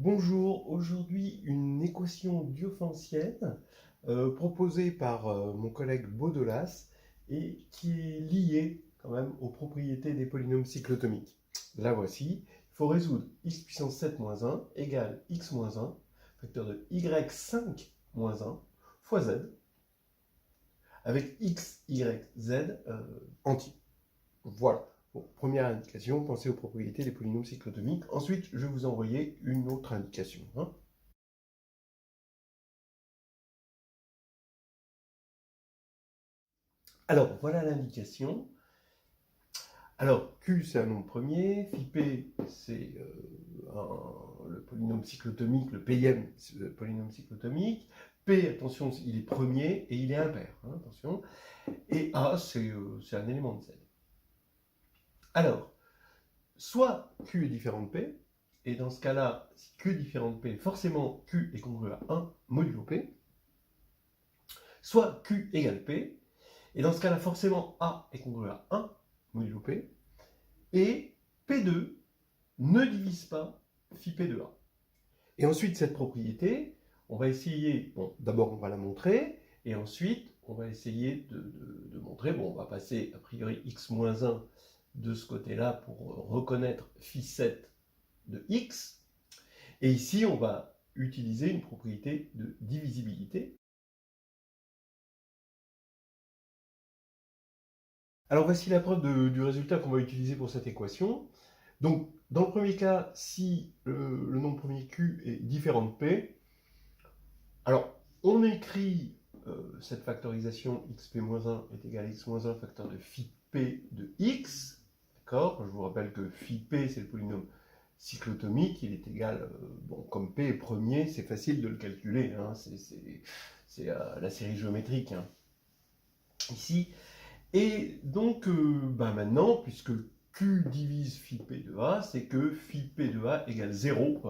Bonjour, aujourd'hui une équation diophantienne proposée par mon collègue Baudelas et qui est liée quand même aux propriétés des polynômes cyclotomiques. La voici, il faut résoudre x puissance 7 moins 1 égale x moins 1, facteur de y5 moins 1 fois z, avec x, y, z entier. Voilà. Bon, première indication, pensez aux propriétés des polynômes cyclotomiques. Ensuite, je vais vous envoyer une autre indication. Alors, voilà l'indication. Alors, Q, c'est un nombre premier, phi p, c'est le polynôme cyclotomique, le pm, c'est le polynôme cyclotomique. P, attention, il est premier et il est impair, attention. Et A, c'est un élément de Z. Alors, soit Q est différent de P, et dans ce cas-là, si Q est différent de P, forcément Q est congru à 1 modulo P, soit Q égale P, et dans ce cas-là, forcément A est congru à 1 modulo P, et P2 ne divise pas phi P de A. Et ensuite, cette propriété, on va essayer, bon, d'abord on va la montrer, et ensuite on va essayer de montrer, bon, on va passer a priori x-1 de ce côté-là pour reconnaître phi 7 de x, et ici on va utiliser une propriété de divisibilité. Alors voici la preuve du résultat qu'on va utiliser pour cette équation. Donc, dans le premier cas, si le nombre premier Q est différent de P, alors on écrit cette factorisation xp-1 est égal à x-1 facteur de phi p de x. D'accord? Je vous rappelle que phi p, c'est le polynôme cyclotomique, il est égal, bon, comme p est premier, c'est facile de le calculer, c'est la série géométrique, ici. Et donc, maintenant, puisque Q divise phi P de A, c'est que phi P de A égale 0,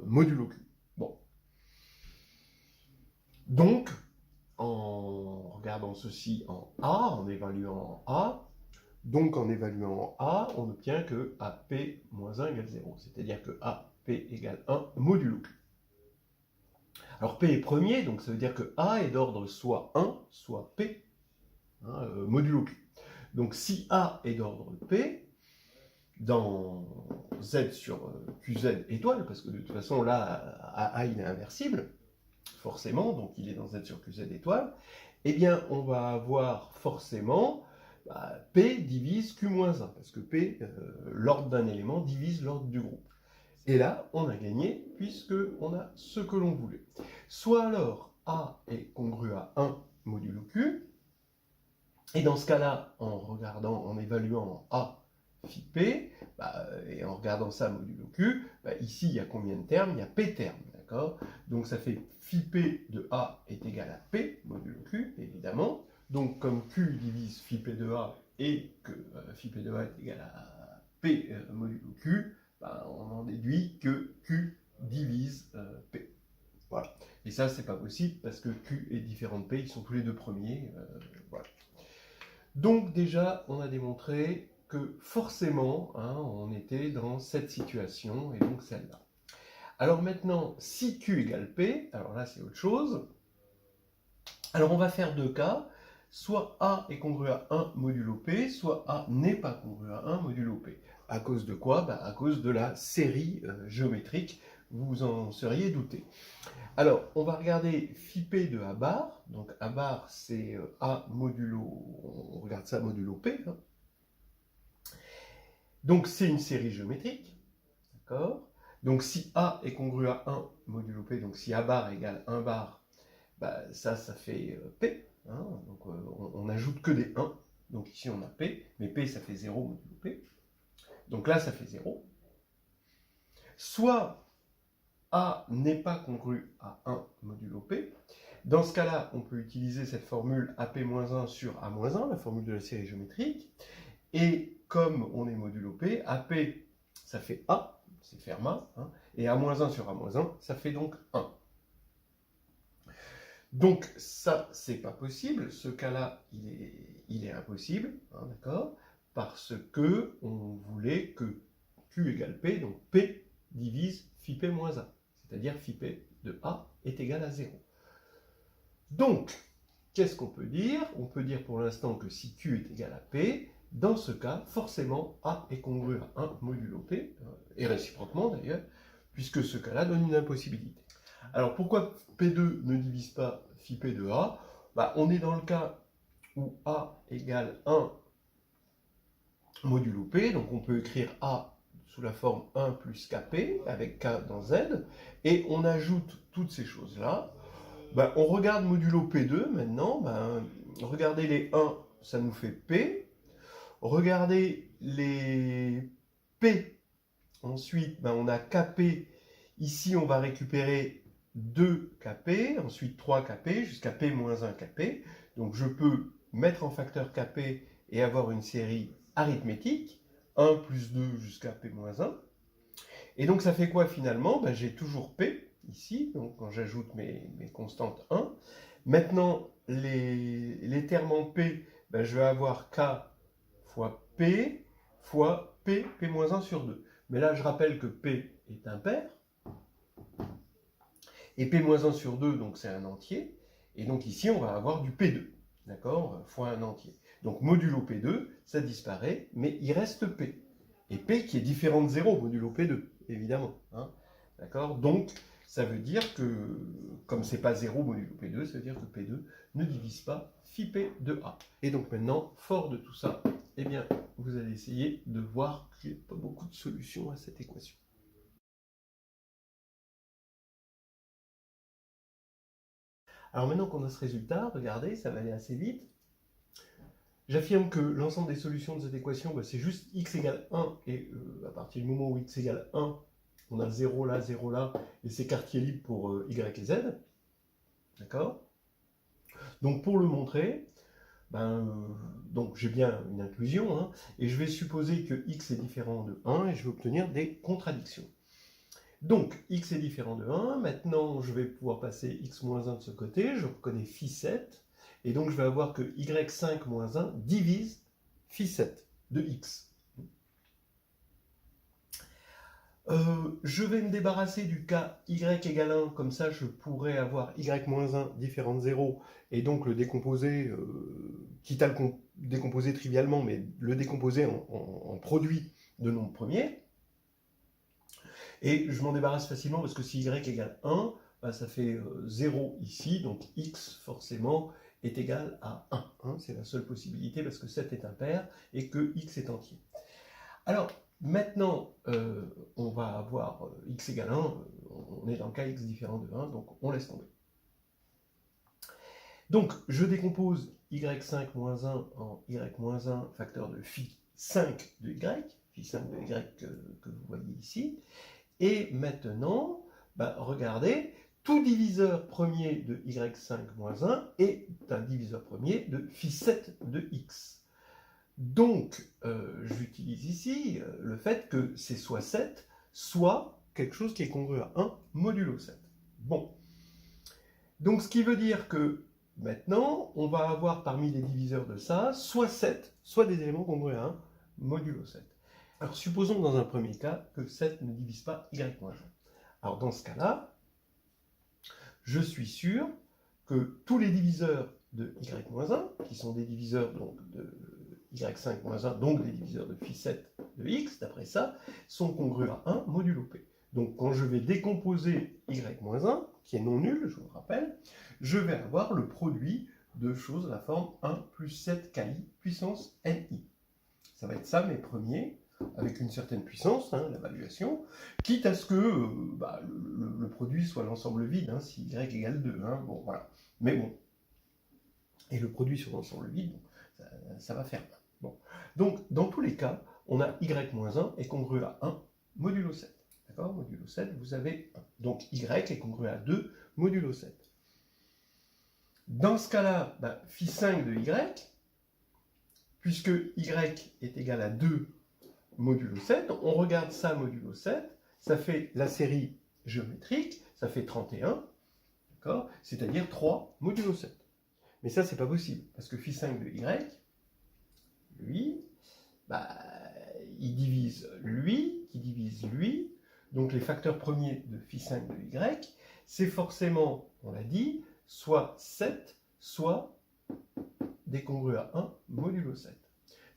modulo Q. Bon. Donc, en regardant ceci en A, en évaluant en A, donc en évaluant en A, on obtient que AP moins 1 égale 0. C'est-à-dire que AP égale 1 modulo Q. Alors P est premier, donc ça veut dire que A est d'ordre soit 1, soit P, modulo Q. Donc si A est d'ordre P, dans Z sur QZ étoile, parce que de toute façon là, A il est inversible, forcément, donc il est dans Z sur QZ étoile, eh bien on va avoir forcément P divise Q-1, parce que P, l'ordre d'un élément, divise l'ordre du groupe. Et là, on a gagné, puisque on a ce que l'on voulait. Soit alors A est congru à 1 modulo Q, et dans ce cas-là, en évaluant en A phi P, et en regardant ça modulo Q, ici il y a combien de termes? Il y a P termes, d'accord? Donc ça fait phi P de A est égal à P modulo Q, évidemment. Donc comme Q divise phi P de A et que phi P de A est égal à P modulo Q, on en déduit que Q divise P. Voilà. Et ça, c'est pas possible parce que Q est différent de P, ils sont tous les deux premiers. Voilà. Donc déjà, on a démontré que forcément, on était dans cette situation, et donc celle-là. Alors maintenant, si Q égale P, alors là c'est autre chose. Alors on va faire deux cas. Soit A est congru à 1 modulo P, soit A n'est pas congru à 1 modulo P. À cause de quoi? À cause de la série géométrique, vous vous en seriez douté. Alors, on va regarder phi p de A bar. Donc A bar, c'est A modulo, on regarde ça modulo P. Donc c'est une série géométrique. D'accord? Donc si A est congru à 1 modulo P, donc si A bar égale 1 bar, ça fait P. Donc on n'ajoute que des 1. Donc ici on a P, mais P ça fait 0 modulo P. Donc là ça fait 0. Soit A n'est pas congru à 1 modulo P. Dans ce cas-là, on peut utiliser cette formule AP-1 sur A-1, la formule de la série géométrique. Et comme on est modulo P, AP, ça fait A, c'est Fermat, et A-1 sur A-1, ça fait donc 1. Donc ça, c'est pas possible. Ce cas-là, il est impossible, d'accord? Parce que on voulait que Q égale P, donc P divise phi P moins 1. c'est-à-dire phi p de A est égal à 0. Donc, qu'est-ce qu'on peut dire? On peut dire pour l'instant que si Q est égal à P, dans ce cas, forcément, A est congru à 1 modulo P, et réciproquement d'ailleurs, puisque ce cas-là donne une impossibilité. Alors pourquoi P2 ne divise pas phi P de A? On est dans le cas où A égale 1 modulo P, donc on peut écrire A sous la forme 1 plus Kp, avec K dans Z, et on ajoute toutes ces choses-là. On regarde modulo P2 maintenant, regardez les 1, ça nous fait P, regardez les P, ensuite on a Kp, ici on va récupérer 2 Kp, ensuite 3 Kp, jusqu'à P moins 1 Kp, donc je peux mettre en facteur Kp et avoir une série arithmétique, 1 plus 2 jusqu'à P moins 1, et donc ça fait quoi finalement? J'ai toujours P, ici, donc quand j'ajoute mes constantes 1. Maintenant, les termes en P, je vais avoir K fois P fois P, P moins 1 sur 2. Mais là, je rappelle que P est impair, et P moins 1 sur 2, donc c'est un entier, et donc ici, on va avoir du P2, d'accord, fois un entier. Donc modulo P2, ça disparaît, mais il reste P. Et P qui est différent de 0, modulo P2, évidemment. Hein, d'accord? Donc, ça veut dire que, comme c'est pas 0 modulo P2, ça veut dire que P2 ne divise pas phi P de A. Et donc maintenant, fort de tout ça, eh bien, vous allez essayer de voir qu'il n'y a pas beaucoup de solutions à cette équation. Alors maintenant qu'on a ce résultat, regardez, ça va aller assez vite. J'affirme que l'ensemble des solutions de cette équation, c'est juste x égale 1, et à partir du moment où x égale 1, on a 0 là, et c'est quartier libre pour y et z. D'accord? Donc pour le montrer, donc j'ai bien une inclusion, hein, et je vais supposer que x est différent de 1, et je vais obtenir des contradictions. Donc x est différent de 1, maintenant je vais pouvoir passer x moins 1 de ce côté, je reconnais phi 7, et donc je vais avoir que y5 moins 1 divise phi 7 de x. Je vais me débarrasser du cas y égale 1, comme ça je pourrais avoir y moins 1 différent de 0, et donc le décomposer, quitte à le décomposer trivialement, mais le décomposer en produit de nombres premiers. Et je m'en débarrasse facilement parce que si y égale 1, ça fait 0 ici, donc x forcément est égal à 1. Hein, c'est la seule possibilité parce que 7 est impair et que x est entier. Alors, maintenant, on va avoir x égale 1, on est dans le cas x différent de 1, donc on laisse tomber. Donc, je décompose y5 moins 1 en y moins 1 facteur de phi 5 de y, phi 5 de y que vous voyez ici. Et maintenant, regardez, tout diviseur premier de y5 moins 1 est un diviseur premier de phi 7 de x. Donc, j'utilise ici le fait que c'est soit 7, soit quelque chose qui est congru à 1 modulo 7. Bon. Donc, ce qui veut dire que maintenant, on va avoir parmi les diviseurs de ça, soit 7, soit des éléments congrus à 1 modulo 7. Alors, supposons dans un premier cas que 7 ne divise pas y-1. Alors, dans ce cas-là, je suis sûr que tous les diviseurs de y-1, qui sont des diviseurs donc, de y5-1, donc des diviseurs de phi 7 de x, d'après ça, sont congrus à 1 modulo p. Donc, quand je vais décomposer y-1, qui est non nul, je vous le rappelle, je vais avoir le produit de choses de la forme 1 plus 7 ki puissance ni. Ça va être ça, mes premiers, avec une certaine puissance, hein, l'évaluation, quitte à ce que le produit soit l'ensemble vide, hein, si y égale 2. Hein, bon, voilà. Mais bon. Et le produit sur l'ensemble vide, bon, ça va faire. Bon. Donc, dans tous les cas, on a y-1 est congru à 1 modulo 7. D'accord? Modulo 7, vous avez 1. Donc, y est congru à 2 modulo 7. Dans ce cas-là, phi 5 de y, puisque y est égal à 2 modulo 7, on regarde ça modulo 7, ça fait la série géométrique, ça fait 31, d'accord? C'est-à-dire 3 modulo 7. Mais ça, c'est pas possible, parce que phi 5 de y, lui, il divise lui, qui divise lui, Donc les facteurs premiers de phi5 de y, c'est forcément, on l'a dit, soit 7, soit des congrue à 1 modulo 7.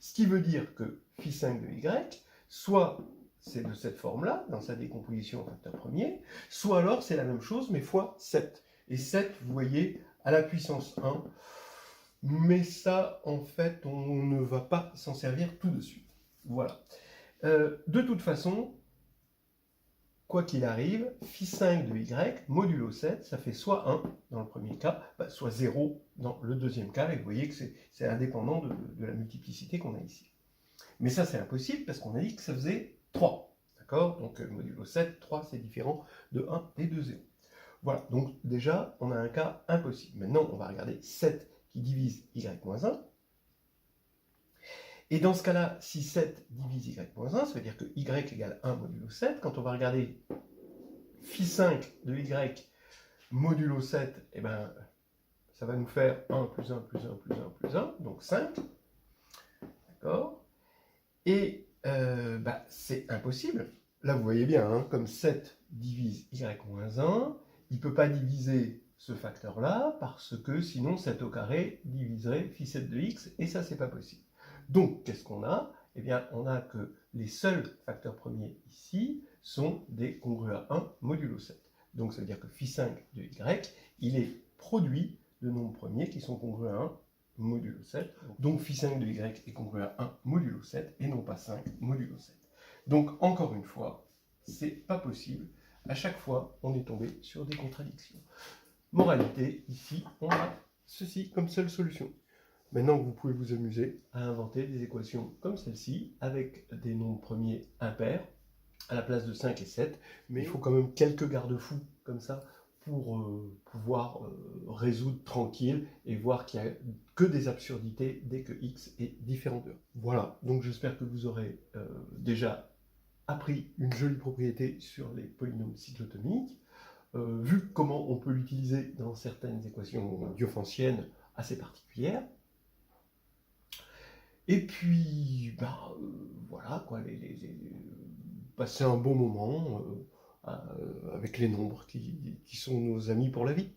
Ce qui veut dire que phi5 de y, soit c'est de cette forme-là, dans sa décomposition en facteur premier, soit alors c'est la même chose, mais fois 7. Et 7, vous voyez, à la puissance 1, mais ça, en fait, on ne va pas s'en servir tout de suite. Voilà. De toute façon, quoi qu'il arrive, phi5 de y, modulo 7, ça fait soit 1 dans le premier cas, soit 0 dans le deuxième cas, et vous voyez que c'est indépendant de la multiplicité qu'on a ici. Mais ça, c'est impossible, parce qu'on a dit que ça faisait 3. D'accord? Donc, modulo 7, 3, c'est différent de 1 et de 0. Voilà, donc déjà, on a un cas impossible. Maintenant, on va regarder 7 qui divise y-1. Et dans ce cas-là, si 7 divise y-1, ça veut dire que y égale 1 modulo 7. Quand on va regarder phi5 de y modulo 7, eh ben, ça va nous faire 1 plus 1 plus 1 plus 1 plus 1, donc 5. D'accord? Et c'est impossible. Là, vous voyez bien, hein, comme 7 divise y-1, il ne peut pas diviser ce facteur-là, parce que sinon 7 au carré diviserait phi7 de x, et ça, c'est pas possible. Donc, qu'est-ce qu'on a? Eh bien, on a que les seuls facteurs premiers ici sont des congrue à 1 modulo 7. Donc, ça veut dire que phi5 de y, il est produit de nombres premiers qui sont congrue à 1 modulo 7. Donc, phi5 de y est congrue à 1 modulo 7 et non pas 5 modulo 7. Donc, encore une fois, c'est pas possible. À chaque fois, on est tombé sur des contradictions. Moralité, ici, on a ceci comme seule solution. Maintenant, vous pouvez vous amuser à inventer des équations comme celle-ci, avec des nombres premiers impairs, à la place de 5 et 7, mais il faut quand même quelques garde-fous comme ça, pour pouvoir résoudre tranquille et voir qu'il n'y a que des absurdités dès que x est différent de 1. Voilà, donc j'espère que vous aurez déjà appris une jolie propriété sur les polynômes cyclotomiques, vu comment on peut l'utiliser dans certaines équations diophantiennes assez particulières. Et puis, voilà, quoi, passer un bon moment avec les nombres qui sont nos amis pour la vie.